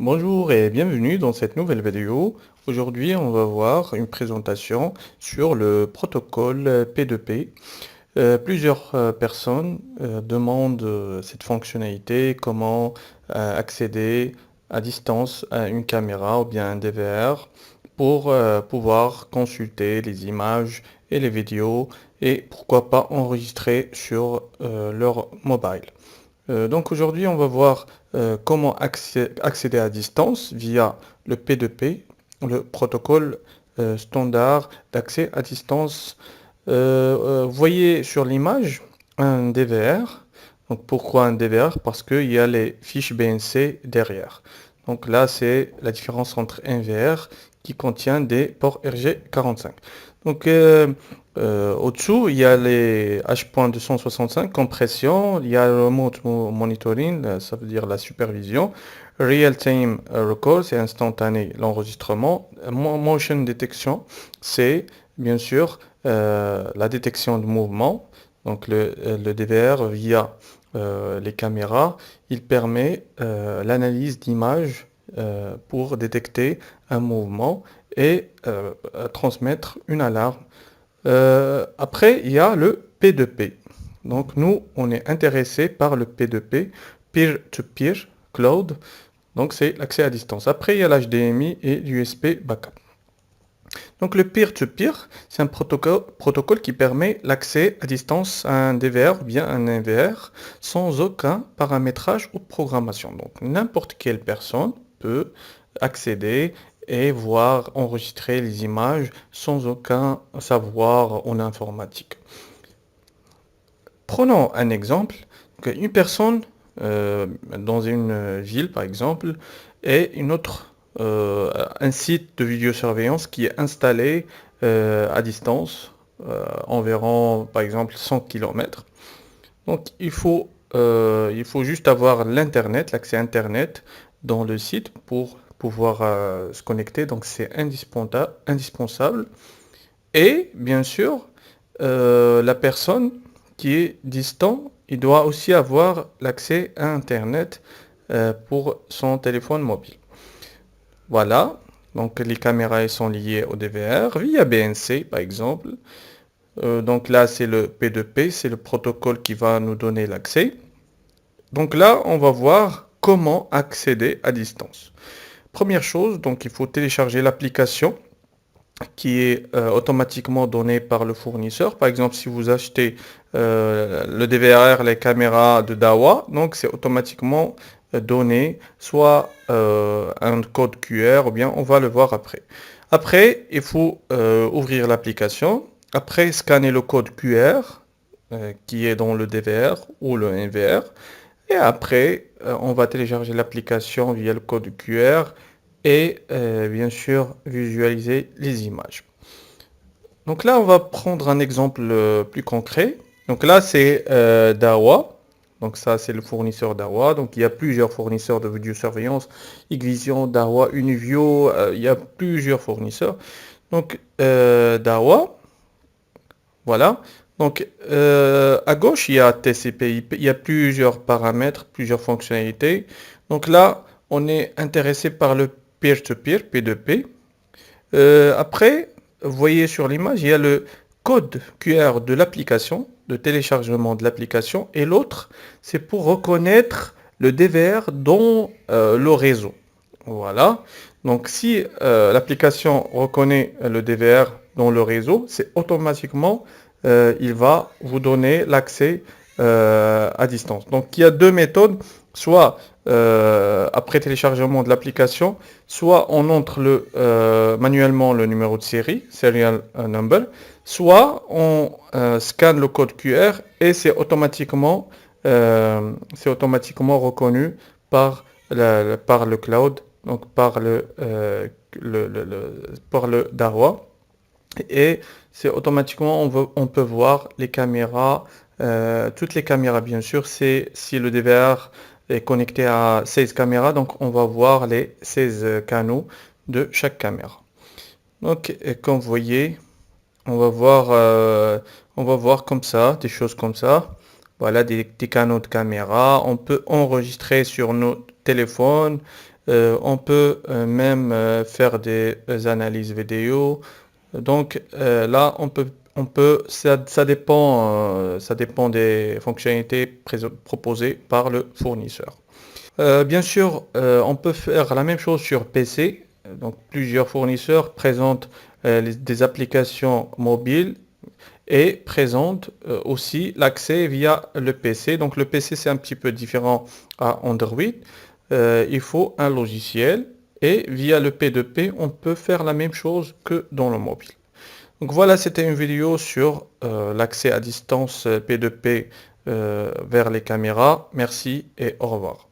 Bonjour et bienvenue dans cette nouvelle vidéo. Aujourd'hui, on va voir une présentation sur le protocole P2P. Plusieurs personnes demandent cette fonctionnalité, comment accéder à distance à une caméra ou bien un DVR pour pouvoir consulter les images et les vidéos et pourquoi pas enregistrer sur leur mobile. Donc aujourd'hui, on va voir comment accéder à distance via le P2P, le protocole standard d'accès à distance. Vous voyez sur l'image un DVR. Donc pourquoi un DVR? Parce qu'il y a les fiches BNC derrière. Donc là, c'est la différence entre un VR qui contient des ports RG45. Donc au-dessous, il y a les H.265, compression, il y a le remote monitoring, ça veut dire la supervision, real-time record, c'est instantané l'enregistrement, motion detection, c'est bien sûr la détection de mouvement, donc le DVR via les caméras, il permet l'analyse d'images pour détecter un mouvement et transmettre une alarme. Après, il y a le P2P. Donc nous, on est intéressé par le P2P, Peer-to-Peer Cloud. Donc c'est l'accès à distance. Après, il y a l'HDMI et l'USB Backup. Donc le peer-to-peer, c'est un protocole qui permet l'accès à distance à un DVR ou bien un NVR sans aucun paramétrage ou programmation. Donc n'importe quelle personne peut accéder et voir enregistrer les images sans aucun savoir en informatique. Prenons un exemple. Une personne dans une ville, par exemple, et un site de vidéosurveillance qui est installé à distance, environ, par exemple, 100 km. Donc, il faut juste avoir l'Internet, l'accès Internet dans le site pour pouvoir se connecter. Donc, c'est indispensable. Et bien sûr, la personne qui est distant, il doit aussi avoir l'accès à Internet pour son téléphone mobile. Voilà, donc les caméras elles sont liées au DVR via BNC par exemple. Donc là, c'est le P2P, c'est le protocole qui va nous donner l'accès. Donc là, on va voir comment accéder à distance. Première chose, donc il faut télécharger l'application qui est automatiquement donné par le fournisseur. Par exemple, si vous achetez le DVR, les caméras de Dahua, donc c'est automatiquement donné soit un code QR ou bien on va le voir après. Après, il faut ouvrir l'application. Après, scanner le code QR qui est dans le DVR ou le NVR. Et après, on va télécharger l'application via le code QR et bien sûr visualiser les images. Donc là, on va prendre un exemple plus concret. Donc là, c'est Dahua. Donc ça, c'est le fournisseur Dahua. Donc il y a plusieurs fournisseurs de vidéosurveillance. Hikvision, Dahua, Univio, il y a plusieurs fournisseurs. Donc Dahua, voilà. Donc à gauche, il y a TCP/IP, il y a plusieurs paramètres, plusieurs fonctionnalités. Donc là, on est intéressé par le peer-to-peer, P2P. Après, vous voyez sur l'image, il y a le code QR de l'application, de téléchargement de l'application, et l'autre, c'est pour reconnaître le DVR dans le réseau. Voilà. Donc si l'application reconnaît le DVR dans le réseau, c'est automatiquement, il va vous donner l'accès à distance. Donc il y a deux méthodes, soit après téléchargement de l'application, soit on entre manuellement le numéro de série, serial number, soit on scanne le code QR et c'est automatiquement reconnu par le cloud, donc par le Dahua. Et c'est automatiquement, on peut voir les caméras, toutes les caméras bien sûr, c'est si le DVR est connecté à 16 caméras, donc on va voir les 16 canaux de chaque caméra. Donc comme vous voyez, on va voir comme ça, des choses comme ça. Voilà des canaux de caméra. On peut enregistrer sur téléphone. On peut même faire des analyses vidéo. Donc là, ça dépend des fonctionnalités proposées par le fournisseur. Bien sûr, on peut faire la même chose sur PC. Donc, plusieurs fournisseurs présentent des applications mobiles et présentent aussi l'accès via le PC. Donc, le PC, c'est un petit peu différent à Android. Il faut un logiciel et via le P2P, on peut faire la même chose que dans le mobile. Donc voilà, c'était une vidéo sur l'accès à distance P2P vers les caméras. Merci et au revoir.